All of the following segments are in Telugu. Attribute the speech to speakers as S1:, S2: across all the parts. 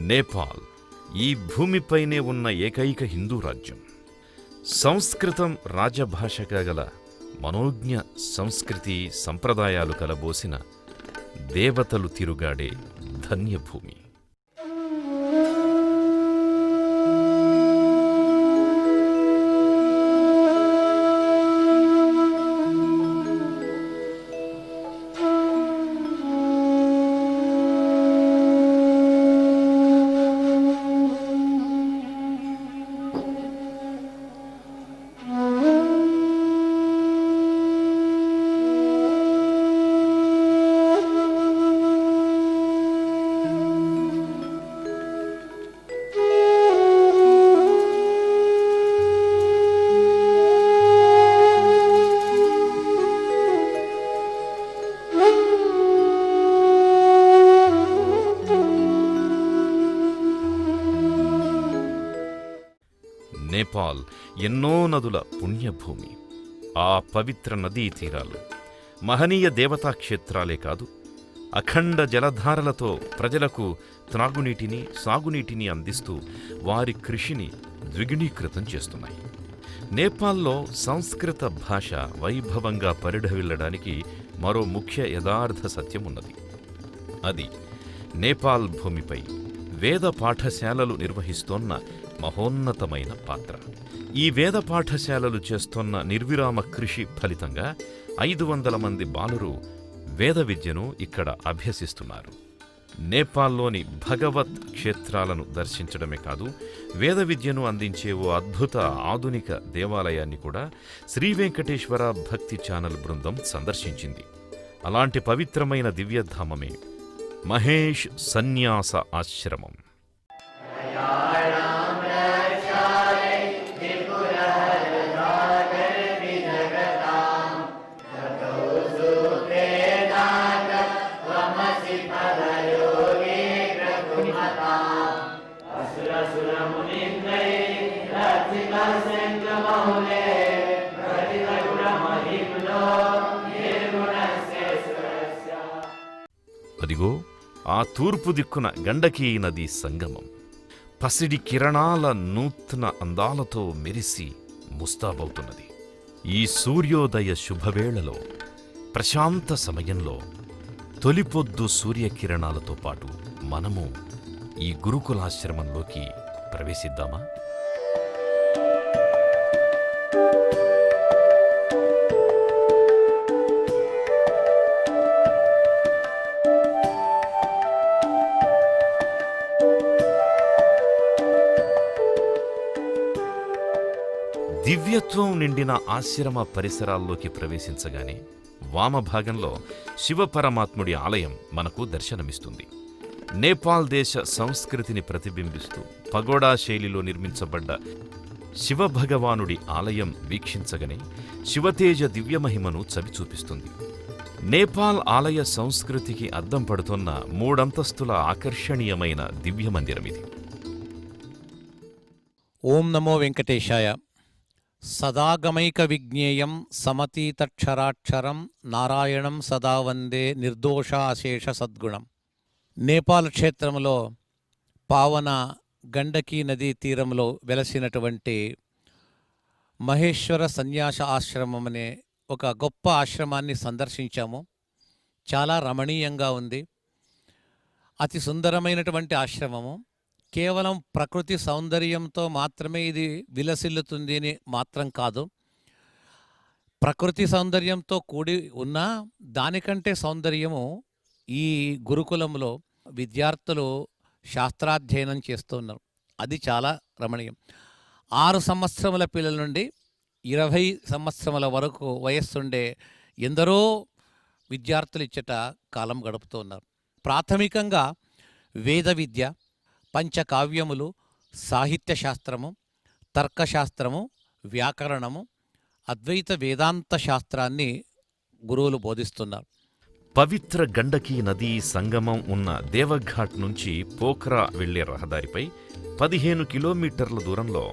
S1: నేపాల్ ఈ భూమిపైనే ఉన్న ఏకైక హిందూ రాజ్యం. సంస్కృతం రాజభాషగా గల మనోజ్ఞ సంస్కృతి సంప్రదాయాలు కలబోసిన దేవతలు తిరుగాడే ధన్యభూమి. నేపాల్ ఎన్నో నదుల పుణ్యభూమి. ఆ పవిత్ర నదీ తీరాలు మహనీయ దేవతాక్షేత్రాలే కాదు, అఖండ జలధారలతో ప్రజలకు త్రాగునీటిని, సాగునీటిని అందిస్తూ వారి కృషిని ద్విగుణీకృతం చేస్తున్నాయి. నేపాల్లో సంస్కృత భాష వైభవంగా పరిఢవిల్లడానికి మరో ముఖ్య యథార్థ సత్యం ఉన్నది. అది నేపాల్ భూమిపై వేద పాఠశాలలు నిర్వహిస్తోన్న మహోన్నతమైన పాత్ర. ఈ వేద పాఠశాలలు చేస్తోన్న నిర్విరామ కృషి ఫలితంగా 500 మంది బాలురు వేద విద్యను ఇక్కడ అభ్యసిస్తున్నారు. నేపాల్లోని భగవత్ క్షేత్రాలను దర్శించడమే కాదు, వేద విద్యను అందించే ఓ అద్భుత ఆధునిక దేవాలయాన్ని కూడా శ్రీ వెంకటేశ్వర భక్తి ఛానల్ బృందం సందర్శించింది. అలాంటి పవిత్రమైన దివ్యధామమే మహేష్ సన్యాస ఆశ్రమం. అదిగో ఆ తూర్పు దిక్కున గండకీ నదీ సంగమం పసిడి కిరణాల నూతన అందాలతో మెరిసి ముస్తాబవుతున్నది. ఈ సూర్యోదయ శుభవేళలో, ప్రశాంత సమయంలో, తొలిపొద్దు సూర్యకిరణాలతో పాటు మనము ఈ గురుకులాశ్రమంలోకి ప్రవేశిద్దామా? దివ్యత్వం నిండిన ఆశ్రమ పరిసరాల్లోకి ప్రవేశించగానే వామభాగంలో శివపరమాత్ముడి ఆలయం మనకు దర్శనమిస్తుంది. నేపాల్ దేశ సంస్కృతిని ప్రతిబింబిస్తూ పగోడా శైలిలో నిర్మించబడ్డ శివభగవానుడి ఆలయం వీక్షించగానే శివతేజ దివ్యమహిమను చవిచూపిస్తుంది. నేపాల్ ఆలయ సంస్కృతికి అద్దం పడుతున్న 3 అంతస్తుల ఆకర్షణీయమైన దివ్యమందిరమిది.
S2: ఓం నమో వెంకటేశాయ. సదాగమైక విజ్ఞేయం సమతీతక్షరాక్షరం నారాయణం సదా వందే నిర్దోషాశేష సద్గుణం. నేపాల్ క్షేత్రంలో పావన గండకీ నదీ తీరంలో వెలసినటువంటి మహేశ్వర సన్యాస ఆశ్రమం అనే ఒక గొప్ప ఆశ్రమాన్ని సందర్శించాము. చాలా రమణీయంగా ఉంది. అతి సుందరమైనటువంటి ఆశ్రమము. కేవలం ప్రకృతి సౌందర్యంతో మాత్రమే ఇది విలసిల్లుతుంది అని మాత్రం కాదు. ప్రకృతి సౌందర్యంతో కూడి ఉన్న దానికంటే సౌందర్యము ఈ గురుకులంలో విద్యార్థులు శాస్త్రాధ్యయనం చేస్తున్నారు. అది చాలా రమణీయం. 6 సంవత్సరముల పిల్లల నుండి 20 సంవత్సరముల వరకు వయస్సుండే ఎందరో విద్యార్థులు ఇచ్చట కాలం గడుపుతూ ఉన్నారు. ప్రాథమికంగా వేద విద్య, పంచకావ్యములు, సాహిత్య శాస్త్రము, తర్కశాస్త్రము, వ్యాకరణము, అద్వైత వేదాంత శాస్త్రాన్ని గురువులు బోధిస్తున్నారు.
S1: పవిత్ర గండకీ నదీ సంగమం ఉన్న దేవఘాట్ నుంచి పోఖ్రా వెళ్లే రహదారిపై 15 కిలోమీటర్ల దూరంలో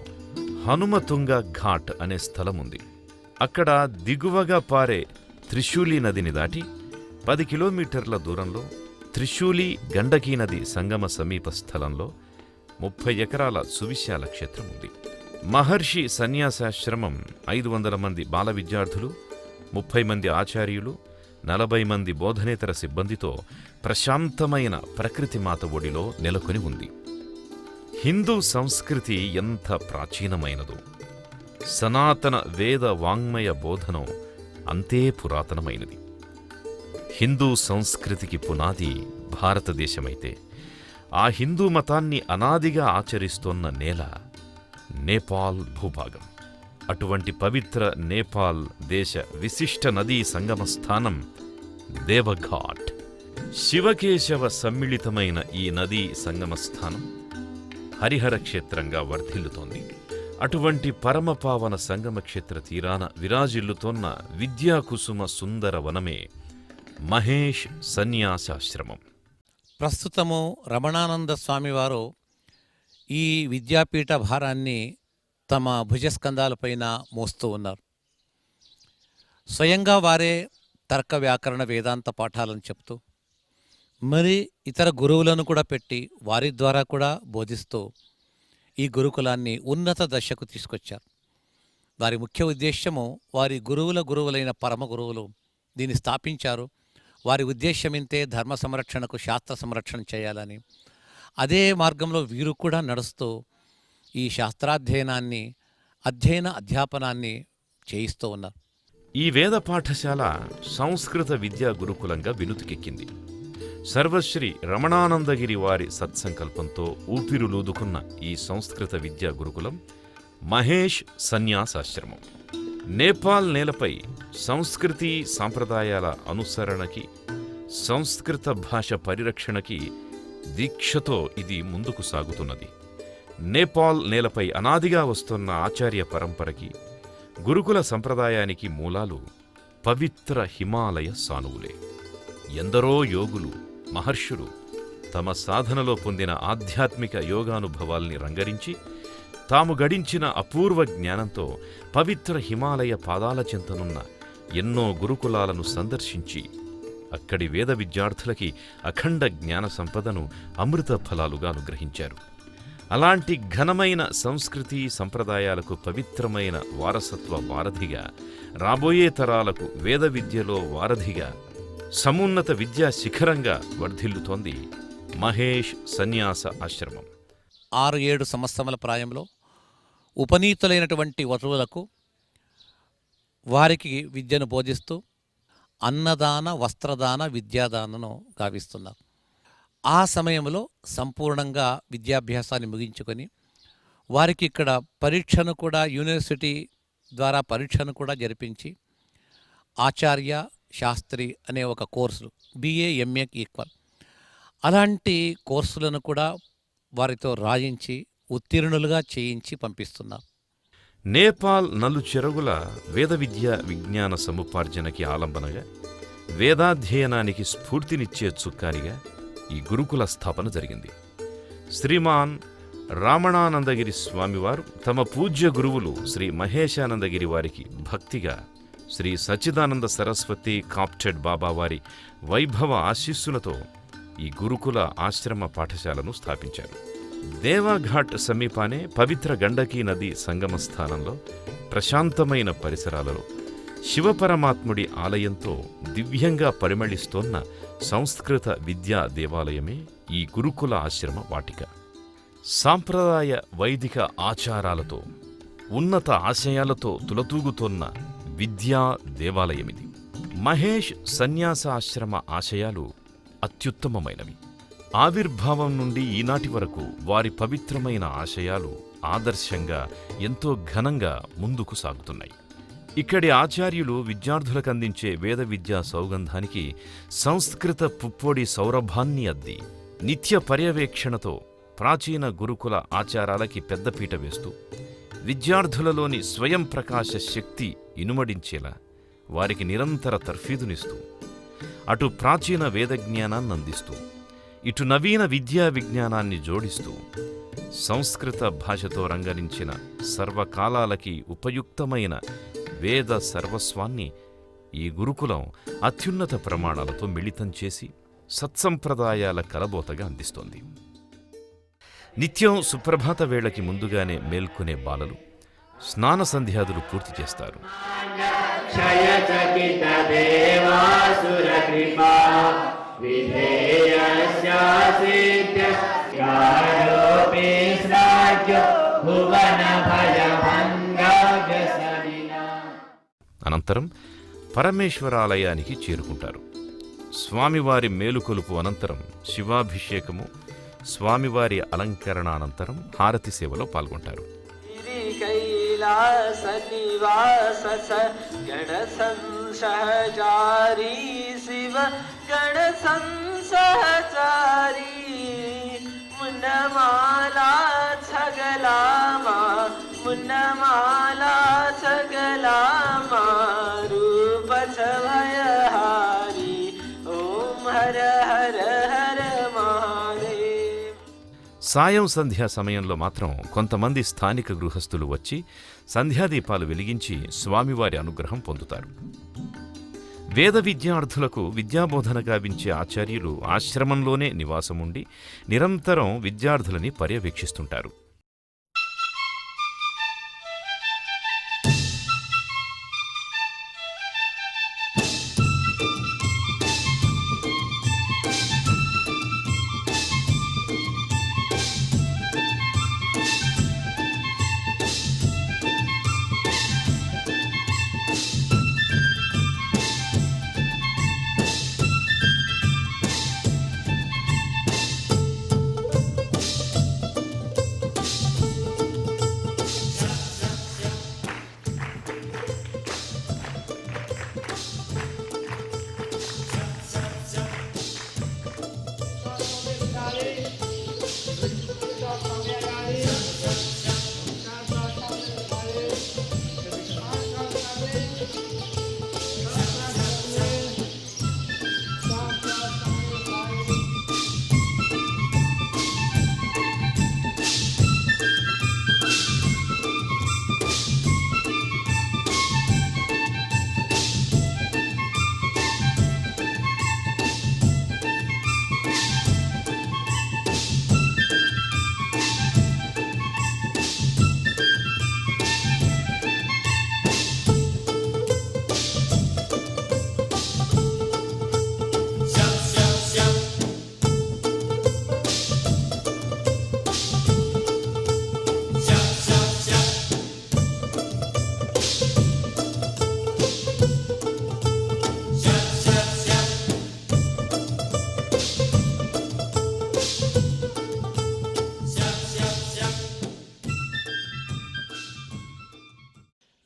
S1: హనుమతుంగ ఘాట్ అనే స్థలం ఉంది. అక్కడ దిగువగా పారే త్రిశూలి నదిని దాటి 10 కిలోమీటర్ల దూరంలో త్రిశూలి గండకీ నది సంగమ సమీప స్థలంలో 30 ఎకరాల సువిశాల క్షేత్రం ఉంది. మహర్షి సన్యాసాశ్రమం 500 మంది బాల విద్యార్థులు, 30 మంది ఆచార్యులు, 40 మంది బోధనేతర సిబ్బందితో ప్రశాంతమైన ప్రకృతి మాత ఒడిలో నెలకొని ఉంది. హిందూ సంస్కృతి ఎంత ప్రాచీనమైనదో, సనాతన వేద వాంగ్మయ బోధనం అంతే పురాతనమైనది. హిందూ సంస్కృతికి పునాది భారతదేశమైతే, ఆ హిందూ మతాన్ని అనాదిగా ఆచరిస్తోన్న నేల నేపాల్ భూభాగం. అటువంటి పవిత్ర నేపాల్ దేశ విశిష్ట నదీ సంగమ స్థానం దేవఘాట్. శివకేశవ సమ్మిళితమైన ఈ నదీ సంగమ స్థానం హరిహర క్షేత్రంగా వర్ధిల్లుతోంది. అటువంటి పరమపావన సంగమ క్షేత్ర తీరాన విరాజిల్లుతోన్న విద్యాకుసుమ సుందర వనమే మహేష్ సన్యాసాశ్రమం.
S2: ప్రస్తుతము రమణానంద స్వామివారు ఈ విద్యాపీఠ భారాన్ని తమ భుజస్కంధాలపైన మోస్తూ ఉన్నారు. స్వయంగా వారే తర్క వ్యాకరణ వేదాంత పాఠాలను చెప్తూ, మరి ఇతర గురువులను కూడా పెట్టి వారి ద్వారా కూడా బోధిస్తూ ఈ గురుకులాన్ని ఉన్నత దశకు తీసుకొచ్చారు. వారి ముఖ్య ఉద్దేశ్యము, వారి గురువులైన పరమ గురువులు దీన్ని స్థాపించారు. వారి ఉద్దేశ్యం ఇంతే, ధర్మ సంరక్షణకు శాస్త్ర సంరక్షణ చేయాలని. అదే మార్గంలో వీరు కూడా నడుస్తూ ఈ శాస్త్రాధ్యయనాన్ని, అధ్యాపనాన్ని చేయిస్తూ ఉన్నారు.
S1: ఈ వేద పాఠశాల సంస్కృత విద్యా గురుకులంగా వినుతికెక్కింది. సర్వశ్రీ రమణానందగిరి వారి సత్సంకల్పంతో ఊపిరులూదుకున్న ఈ సంస్కృత విద్యా గురుకులం మహేష్ సన్యాసాశ్రమం. నేపాల్ నేలపై సంస్కృతి సాంప్రదాయాల అనుసరణకి, సంస్కృత భాష పరిరక్షణకి దీక్షతో ఇది ముందుకు సాగుతున్నది. నేపాల్ నేలపై అనాదిగా వస్తున్న ఆచార్య పరంపరకి, గురుకుల సంప్రదాయానికి మూలాలు పవిత్ర హిమాలయ సానువులే. ఎందరో యోగులు, మహర్షులు తమ సాధనలో పొందిన ఆధ్యాత్మిక యోగానుభవాల్ని రంగరించి, తాము గడించిన అపూర్వ జ్ఞానంతో పవిత్ర హిమాలయ పాదాల చెంతనున్న ఎన్నో గురుకులాలను సందర్శించి, అక్కడి వేద విద్యార్థులకి అఖండ జ్ఞాన సంపదను అమృత ఫలాలుగా అనుగ్రహించారు. అలాంటి ఘనమైన సంస్కృతి సంప్రదాయాలకు పవిత్రమైన వారసత్వ వారధిగా, రాబోయే తరాలకు వేద విద్యలో వారధిగా, సమున్నత విద్యా శిఖరంగా వర్ధిల్లుతోంది మహేష్ సన్యాస ఆశ్రమం.
S2: 6-7 సంవత్సరముల ప్రాయంలో ఉపనీతులైనటువంటి వధువులకు వారికి విద్యను బోధిస్తూ అన్నదాన, వస్త్రదాన, విద్యాదానను గావిస్తున్నారు. ఆ సమయంలో సంపూర్ణంగా విద్యాభ్యాసాన్ని ముగించుకొని వారికి ఇక్కడ పరీక్షను కూడా, యూనివర్సిటీ ద్వారా పరీక్షను కూడా జరిపించి ఆచార్య శాస్త్రి అనే ఒక కోర్సు, BA MAకి ఈక్వల్ అలాంటి కోర్సులను కూడా వారితో రాయించి ఉత్తీర్ణులుగా చేయించి పంపిస్తున్నారు.
S1: నేపాల్ నలుచెరుగుల వేద విద్యా విజ్ఞాన సముపార్జనకి ఆలంబనగా, వేదాధ్యయనానికి స్ఫూర్తినిచ్చే చుక్కానిగా ఈ గురుకుల స్థాపన జరిగింది. శ్రీమాన్ రామణానందగిరి స్వామివారు తమ పూజ్య గురువులు శ్రీ మహేశానందగిరి వారికి భక్తిగా శ్రీ సచ్చిదానంద సరస్వతి కాప్టెడ్ బాబా వారి వైభవ ఆశీస్సులతో ఈ గురుకుల ఆశ్రమ పాఠశాలను స్థాపించారు. దేవఘాట్ సమీపానే పవిత్ర గండకీ నది సంగమ స్థానంలో, ప్రశాంతమైన పరిసరాలలో శివపరమాత్ముడి ఆలయంతో దివ్యంగా పరిమళిస్తోన్న సంస్కృత విద్యా దేవాలయమే ఈ గురుకుల ఆశ్రమ వాటిక. సాంప్రదాయ వైదిక ఆచారాలతో, ఉన్నత ఆశయాలతో తులతూగుతోన్న విద్యా దేవాలయమిది. మహేష్ సన్యాస ఆశ్రమ ఆశయాలు అత్యుత్తమమైనవి. ఆవిర్భావం నుండి ఈనాటి వరకు వారి పవిత్రమైన ఆశయాలు ఆదర్శంగా ఎంతో ఘనంగా ముందుకు సాగుతున్నాయి. ఇక్కడి ఆచార్యులు విద్యార్థులకు అందించే వేద విద్యా సౌగంధానికి సంస్కృత పుప్పొడి సౌరభాన్ని అద్ది, నిత్య పర్యవేక్షణతో ప్రాచీన గురుకుల ఆచారాలకి పెద్దపీట వేస్తూ, విద్యార్థులలోని స్వయం ప్రకాశ శక్తి ఇనుమడించేలా వారికి నిరంతర తర్ఫీదునిస్తూ, అటు ప్రాచీన వేదజ్ఞానాన్ని అందిస్తూ, ఇటు నవీన విద్యా విజ్ఞానాన్ని జోడిస్తూ, సంస్కృత భాషతో రంగరించిన సర్వకాలాలకి ఉపయుక్తమైన వేద సర్వస్వాన్ని ఈ గురుకులం అత్యున్నత ప్రమాణాలతో మిళితం చేసి సత్సంప్రదాయాల కలబోతగా అందిస్తోంది. నిత్యం సుప్రభాత వేళకి ముందుగానే మేల్కొనే బాలలు స్నాన సంధ్యాదులు పూర్తి చేస్తారు. అనంతరం పరమేశ్వరాలయానికి చేరుకుంటారు. స్వామివారి మేలుకొలుపు అనంతరం శివాభిషేకము, స్వామివారి అలంకరణ అనంతరం హారతి సేవలో పాల్గొంటారు. సాయం సంధ్యా సమయంలో మాత్రం కొంతమంది స్థానిక గృహస్థులు వచ్చి సంధ్యాదీపాలు వెలిగించి స్వామివారి అనుగ్రహం పొందుతారు. వేద విద్యార్థులకు విద్యాబోధన గావించే ఆచార్యులు ఆశ్రమంలోనే నివాసముండి నిరంతరం విద్యార్థులని పర్యవేక్షిస్తుంటారు.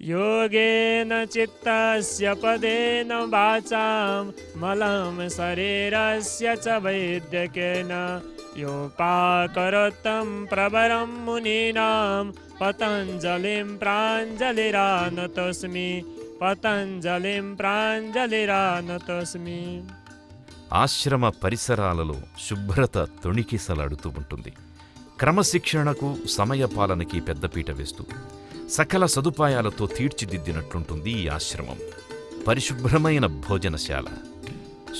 S3: योगेन चित्तस्य पदेन वाचां मलं शरीरस्य च वैद्यकेन योपाकरोत्तं प्रवरं मुनीनां पतञ्जलिं प्राञ्जलिरानतोऽस्मि पतञ्जलिं प्राञ्जलिरानतोऽस्मि.
S1: ఆశ్రమ పరిసరాలలో శుభ్రత తొణికిసలాడుతూ ఉంటుంది. క్రమశిక్షణకు సమయపాలనకి పెద్దపీట వేస్తూ సకల సదుపాయాలతో తీర్చిదిద్దినట్లుంటుంది ఈ ఆశ్రమం. పరిశుభ్రమైన భోజనశాల,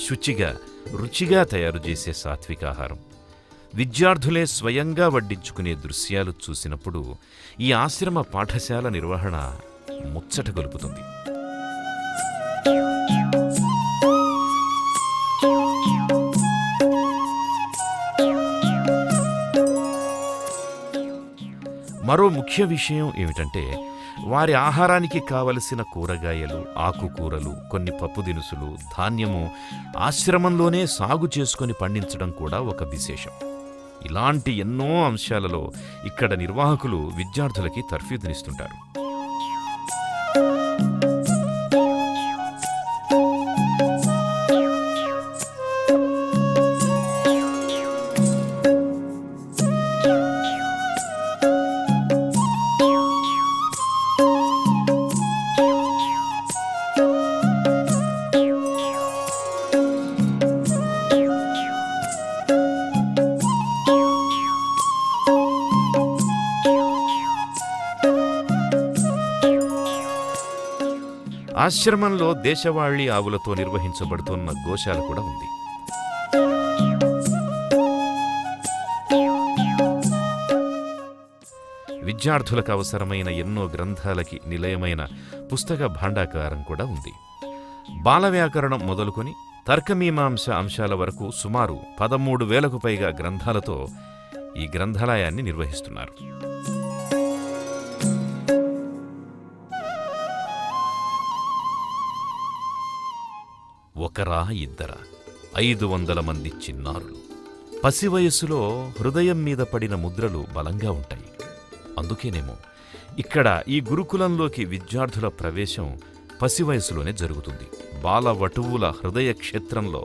S1: శుచిగా రుచిగా తయారు చేసే సాత్వికాహారం, విద్యార్థులే స్వయంగా వడ్డించుకునే దృశ్యాలు చూసినప్పుడు ఈ ఆశ్రమ పాఠశాల నిర్వహణ ముచ్చట గొలుపుతుంది. మరో ముఖ్య విషయం ఏమిటంటే వారి ఆహారానికి కావలసిన కూరగాయలు, ఆకుకూరలు, కొన్ని పప్పు దినుసులు, ధాన్యము ఆశ్రమంలోనే సాగు చేసుకొని పండించడం కూడా ఒక విశేషం. ఇలాంటి ఎన్నో అంశాలలో ఇక్కడ నిర్వాహకులు విద్యార్థులకి తర్ఫీదునిస్తుంటారు. ఆశ్రమంలో దేశవాళీ ఆవులతో నిర్వహించబడుతున్న గోశాల కూడా ఉంది. విద్యార్థులకు అవసరమైన ఎన్నో గ్రంథాలకి నిలయమైన పుస్తక భాండాగారం కూడా ఉంది. బాల వ్యాకరణం మొదలుకొని తర్కమీమాంస అంశాల వరకు సుమారు 13,000కు పైగా గ్రంథాలతో ఈ గ్రంథాలయాన్ని నిర్వహిస్తున్నారు. ఒకరా ఇద్దరా 500 మంది చిన్నారులు. పసి వయస్సులో హృదయం మీద పడిన ముద్రలు బలంగా ఉంటాయి. అందుకేనేమో ఇక్కడ ఈ గురుకులంలోకి విద్యార్థుల ప్రవేశం పసి వయసులోనే జరుగుతుంది. బాలవటువుల హృదయ క్షేత్రంలో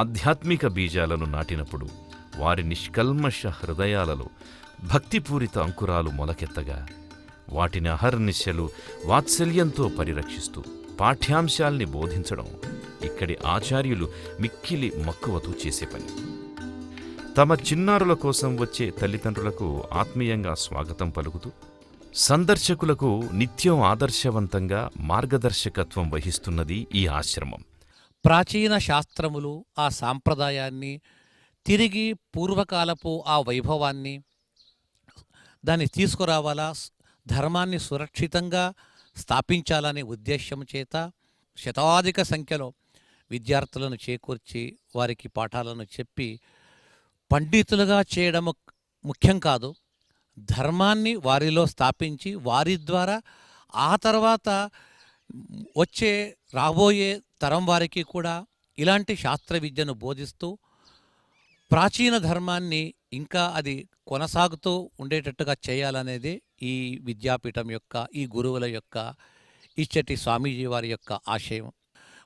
S1: ఆధ్యాత్మిక బీజాలను నాటినప్పుడు వారి నిష్కల్మష హృదయాలలో భక్తిపూరిత అంకురాలు మొలకెత్తగా వాటిని అహర్నిశలు వాత్సల్యంతో పరిరక్షిస్తూ పాఠ్యాంశాల్ని బోధించడం ఇక్కడి ఆచార్యులు మిక్కిలి మక్కువతో చేసే పని. తమ చిన్నారుల కోసం వచ్చే తల్లిదండ్రులకు ఆత్మీయంగా స్వాగతం పలుకుతూ సందర్శకులకు నిత్యం ఆదర్శవంతంగా మార్గదర్శకత్వం వహిస్తున్నది ఈ ఆశ్రమం.
S2: ప్రాచీన శాస్త్రములు ఆ సాంప్రదాయాన్ని తిరిగి పూర్వకాలపు ఆ వైభవాన్ని దాన్ని తీసుకురావాలా, ధర్మాన్ని సురక్షితంగా స్థాపించాలనే ఉద్దేశం చేత శతాధిక సంఖ్యలో విద్యార్థులను చేకూర్చి వారికి పాఠాలను చెప్పి పండితులుగా చేయడం ముఖ్యం కాదు, ధర్మాన్ని వారిలో స్థాపించి వారి ద్వారా ఆ తర్వాత వచ్చే రాబోయే తరం వారికి కూడా ఇలాంటి శాస్త్ర విద్యను బోధిస్తూ ప్రాచీన ధర్మాన్ని ఇంకా అది కొనసాగుతూ ఉండేటట్టుగా చేయాలనేది ఈ విద్యాపీఠం యొక్క, ఈ గురువుల యొక్క, ఇచ్చటి స్వామీజీ వారి యొక్క ఆశయం.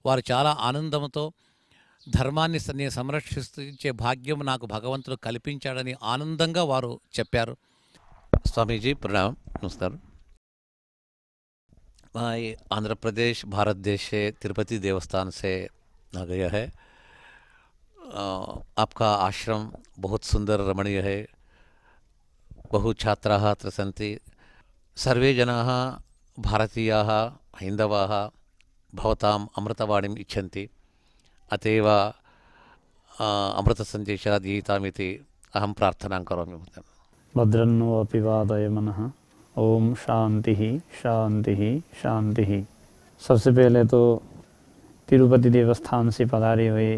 S2: వారు చాలా ఆనందంతో ధర్మాన్ని నేను సంరక్షించే భాగ్యం నాకు భగవంతుడు కల్పించాడని ఆనందంగా వారు చెప్పారు. स्वामी जी प्रणाम, नमस्कार। ये आंध्र प्रदेश भारत देश से तिरुपति देवस्थान से आ गया है। आपका आश्रम बहुत सुंदर रमणीय है। बहु छात्राः अत्र सन्ति। सर्वे जनाः भारतीयाः हैन्दवाः भवताम् अमृतवाणीम् इच्छन्ति, अतएव अमृतसन्देशात् गीतामिति अहं प्रार्थनां करोमि।
S4: भद्रन्नो अपि वादय मनः। ओम शांति शांति शांति। सबसे पहले तो तिरुपति देवस्थान से पधारे हुए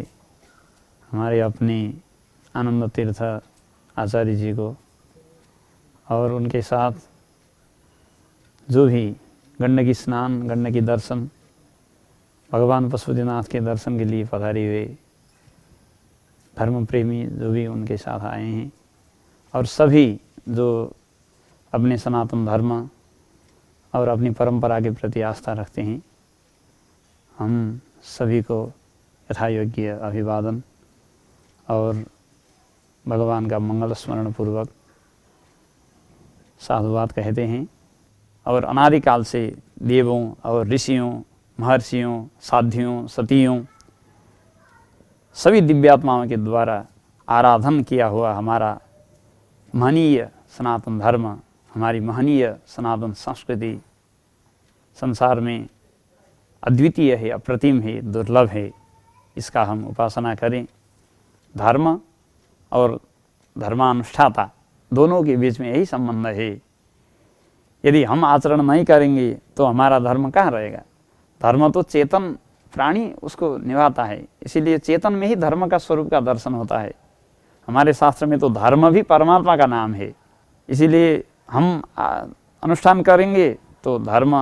S4: हमारे अपने आनंद तीर्थ आचार्य जी को और उनके साथ जो भी गंडकी स्नान, गंडकी दर्शन, भगवान पशुपतिनाथ के दर्शन के लिए पधारे हुए धर्म प्रेमी जो भी उनके साथ आए हैं और सभी जो अपने सनातन धर्म और अपनी परंपरा के प्रति आस्था रखते हैं, हम सभी को यथायोग्य अभिवादन और भगवान का मंगल स्मरण पूर्वक साधुवाद कहते हैं। और अनादिकाल से देवों और ऋषियों, महर्षियों, साध्यों, सतियों, सभी दिव्यात्माओं के द्वारा आराधन किया हुआ हमारा महनीय सनातन धर्म, हमारी महनीय सनातन संस्कृति संसार में अद्वितीय है, अप्रतिम है, दुर्लभ है। इसका हम उपासना करें। धर्म और धर्मानुष्ठाता दोनों के बीच में यही संबंध है। यदि हम आचरण नहीं करेंगे तो हमारा धर्म कहाँ रहेगा। धर्म तो चेतन प्राणी उसको निभाता है, इसीलिए चेतन में ही धर्म का स्वरूप का दर्शन होता है। हमारे शास्त्र में तो धर्म भी परमात्मा का नाम है, इसीलिए हम अनुष्ठान करेंगे तो धर्म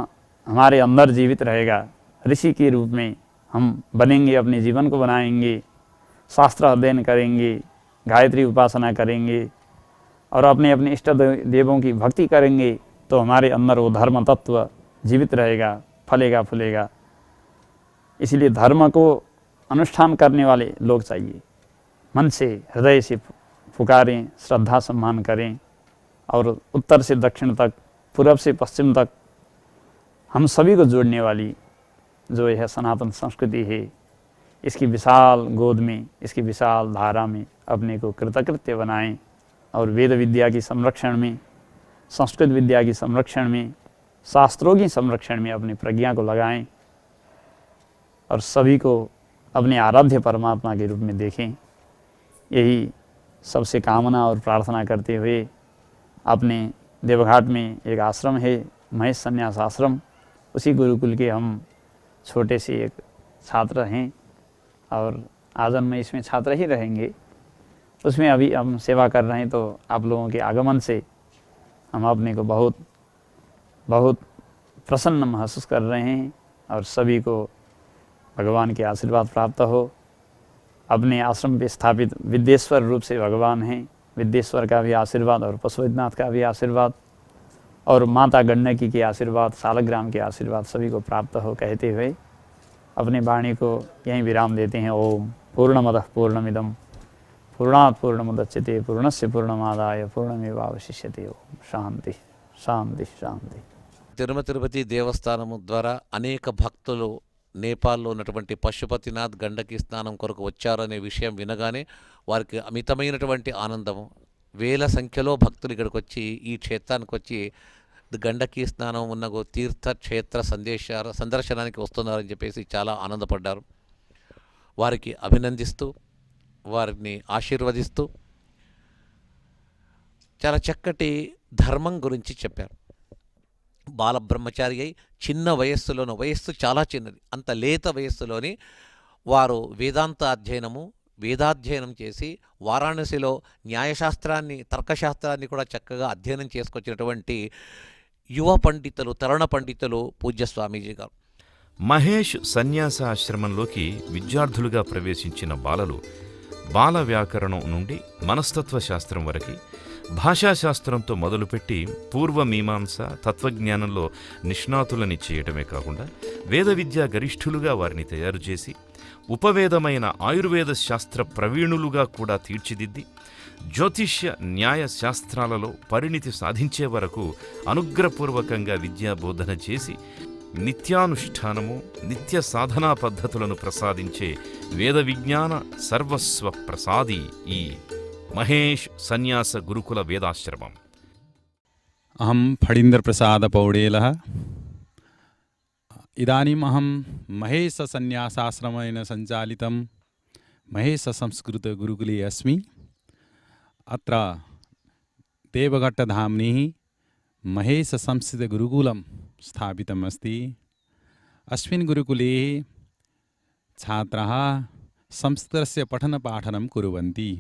S4: हमारे अंदर जीवित रहेगा। ऋषि के रूप में हम बनेंगे, अपने जीवन को बनाएंगे, शास्त्र अध्ययन करेंगे, गायत्री उपासना करेंगे और अपने अपने इष्ट देवों की भक्ति करेंगे तो हमारे अंदर वो धर्म तत्व जीवित रहेगा, फलेगा फूलेगा। इसलिए धर्म को अनुष्ठान करने वाले लोग चाहिए। मन से, हृदय से पुकारें, श्रद्धा सम्मान करें और उत्तर से दक्षिण तक, पूर्व से पश्चिम तक हम सभी को जोड़ने वाली जो यह सनातन संस्कृति है, इसकी विशाल गोद में, इसकी विशाल धारा में अपने को कृतकृत्य बनाएं और वेद विद्या की संरक्षण में, संस्कृत विद्या की संरक्षण में, शास्त्रों की संरक्षण में अपनी प्रज्ञा को लगाएं और सभी को अपने आराध्य परमात्मा के रूप में देखें। यही सबसे कामना और प्रार्थना करते हुए अपने देवघाट में एक आश्रम है, महेश संन्यास आश्रम। उसी गुरुकुल के हम छोटे से एक छात्र हैं और आजन्म में इसमें छात्र ही रहेंगे। उसमें अभी हम सेवा कर रहे हैं, तो आप लोगों के आगमन से हम अपने को बहुत बहुत प्रसन्न महसूस कर रहे हैं और सभी को भगवान के आशीर्वाद प्राप्त हो। अपने आश्रम पे स्थापित विद्येश्वर रूप से भगवान हैं, विद्येश्वर का भी आशीर्वाद और पशुपतिनाथ का भी आशीर्वाद और माता गंडकी के आशीर्वाद, सालग्राम के आशीर्वाद सभी को प्राप्त हो कहते हुए अपनी वाणी को यहीं विराम देते हैं। ओम पूर्णमदः पूर्णमिदं पूर्णात् पूर्णमुदच्यते पूर्णस्य पूर्णमादाय पूर्णमेवावशिष्यते। ओम शांति शांति शांति।
S2: తిరుపతి దేవస్థానము ద్వారా అనేక భక్తులు నేపాల్లో ఉన్నటువంటి పశుపతినాథ్ గండకి స్నానం కొరకు వచ్చారనే విషయం వినగానే వారికి అమితమైనటువంటి ఆనందము. వేల సంఖ్యలో భక్తులు ఇక్కడికి వచ్చి ఈ క్షేత్రానికి వచ్చి గండకీ స్నానం ఉన్న తీర్థక్షేత్ర సందర్శనానికి వస్తున్నారని చెప్పేసి చాలా ఆనందపడ్డారు. వారికి అభినందిస్తూ వారిని ఆశీర్వదిస్తూ చాలా చక్కటి ధర్మం గురించి చెప్పారు. బాలబ్రహ్మచారి అయి చిన్న వయస్సులోని, వయస్సు చాలా చిన్నది, అంత లేత వయస్సులోని వారు వేదాధ్యయనం చేసి వారాణసిలో న్యాయశాస్త్రాన్ని, తర్కశాస్త్రాన్ని కూడా చక్కగా అధ్యయనం చేసుకొచ్చినటువంటి యువ పండితులు, తరుణ పండితులు పూజ్య స్వామీజీ గారు.
S1: మహేష్ సన్యాస ఆశ్రమంలోకి విద్యార్థులుగా ప్రవేశించిన బాలలు బాల వ్యాకరణం నుండి మనస్తత్వ శాస్త్రం వరకు, భాషాశాస్త్రంతో మొదలుపెట్టి పూర్వమీమాంస తత్వజ్ఞానంలో నిష్ణాతులని చేయటమే కాకుండా వేద విద్యా గరిష్ఠులుగా వారిని తయారు చేసి ఉపవేదమైన ఆయుర్వేద శాస్త్ర ప్రవీణులుగా కూడా తీర్చిదిద్ది జ్యోతిష్య న్యాయ శాస్త్రాలలో పరిణితి సాధించే వరకు అనుగ్రహపూర్వకంగా విద్యాబోధన చేసి నిత్యానుష్ఠానము, నిత్య సాధనా పద్ధతులను ప్రసాదించే వేద విజ్ఞాన సర్వస్వ ప్రసాది ఈ మహేష్ సన్యాస గురుకుల వేదాశ్రమం.
S5: अहं फणीन्द्रप्रसादपौडेलः। इदानीम् अहं महेशसन्न्यासाश्रमेण सञ्चालितं महेशसंस्कृतगुरुकुले अस्मि। अत्र देवघट्टधाम्नि महेशसंस्कृतगुरुकुलं स्थापितम् अस्ति। अस्मिन् गुरुकुले छात्राः संस्कृतस्य पठनपाठनं कुर्वन्ति।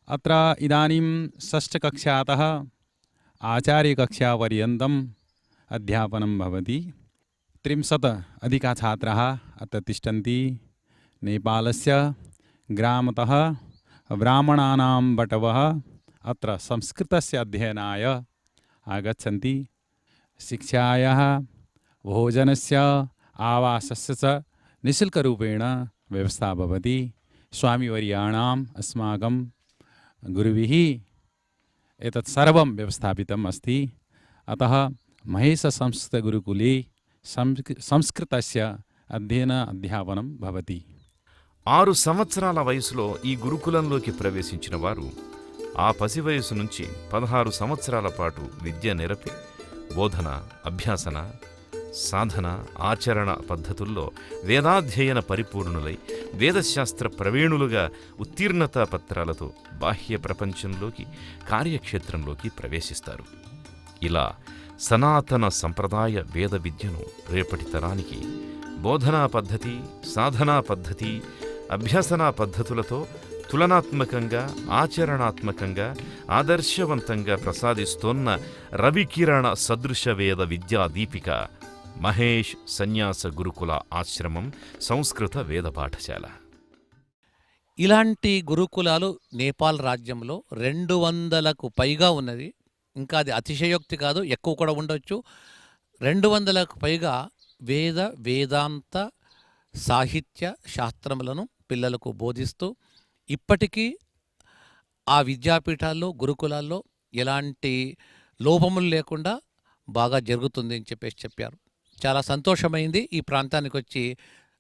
S5: अत्र इदानीं षष्ठकक्षातः आचार्यकक्षापर्यन्तम् अध्यापनं भवति। 30 अधिकाः छात्राः अत्र तिष्ठन्ति। नेपालस्य ग्रामतः ब्राह्मणानां बटवः अत्र संस्कृतस्य अध्ययनाय आगच्छन्ति। शिक्षायाः, भोजनस्य, आवासस्य च निःशुल्करूपेण व्यवस्था भवति। स्वामिवर्याणाम् अस्माकं गुरुभिः एतत् सर्वं व्यवस्थापितम् अस्ति। अतः महेशसंस्कृतगुरुकुले సంస్కృతస్య అధ్యాపనం భవతి.
S1: 6 సంవత్సరాల వయసులో ఈ గురుకులంలోకి ప్రవేశించిన వారు ఆ పసి వయసు నుంచి 16 సంవత్సరాల పాటు విద్య నిరపి బోధన, అభ్యాసన, సాధన, ఆచరణ పద్ధతుల్లో వేదాధ్యయన పరిపూర్ణులై వేదశాస్త్ర ప్రవీణులుగా ఉత్తీర్ణతా పత్రాలతో బాహ్య ప్రపంచంలోకి, కార్యక్షేత్రంలోకి ప్రవేశిస్తారు. ఇలా సనాతన సంప్రదాయ వేద విద్యను రేపటి తరానికి బోధనా పద్ధతి, సాధనా పద్ధతి, అభ్యసనా పద్ధతులతో తులనాత్మకంగా, ఆచరణాత్మకంగా, ఆదర్శవంతంగా ప్రసాదిస్తోన్న రవికిరణ సదృశ వేద విద్యా దీపిక మహేష్ సన్యాస గురుకుల ఆశ్రమం సంస్కృత వేద పాఠశాల.
S2: ఇలాంటి గురుకులాలు నేపాల్ రాజ్యంలో 200కు పైగా ఉన్నది. ఇంకా అది అతిశయోక్తి కాదు, ఎక్కువ కూడా ఉండొచ్చు. 200కు పైగా వేదాంత సాహిత్య శాస్త్రములను పిల్లలకు బోధిస్తూ ఇప్పటికీ ఆ విద్యాపీఠాల్లో, గురుకులాల్లో ఎలాంటి లోపములు లేకుండా బాగా జరుగుతుంది అని చెప్పారు. చాలా సంతోషమైంది. ఈ ప్రాంతానికి వచ్చి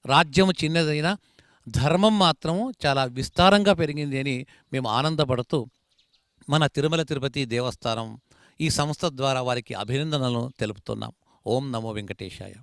S2: రాజ్యం చిన్నదైనా ధర్మం మాత్రము చాలా విస్తారంగా పెరిగింది అని మేము ఆనందపడుతూ మన తిరుమల తిరుపతి దేవస్థానం ఈ సంస్థ ద్వారా వారికి అభినందనలను తెలుపుతున్నాం. ఓం నమో వెంకటేశాయ.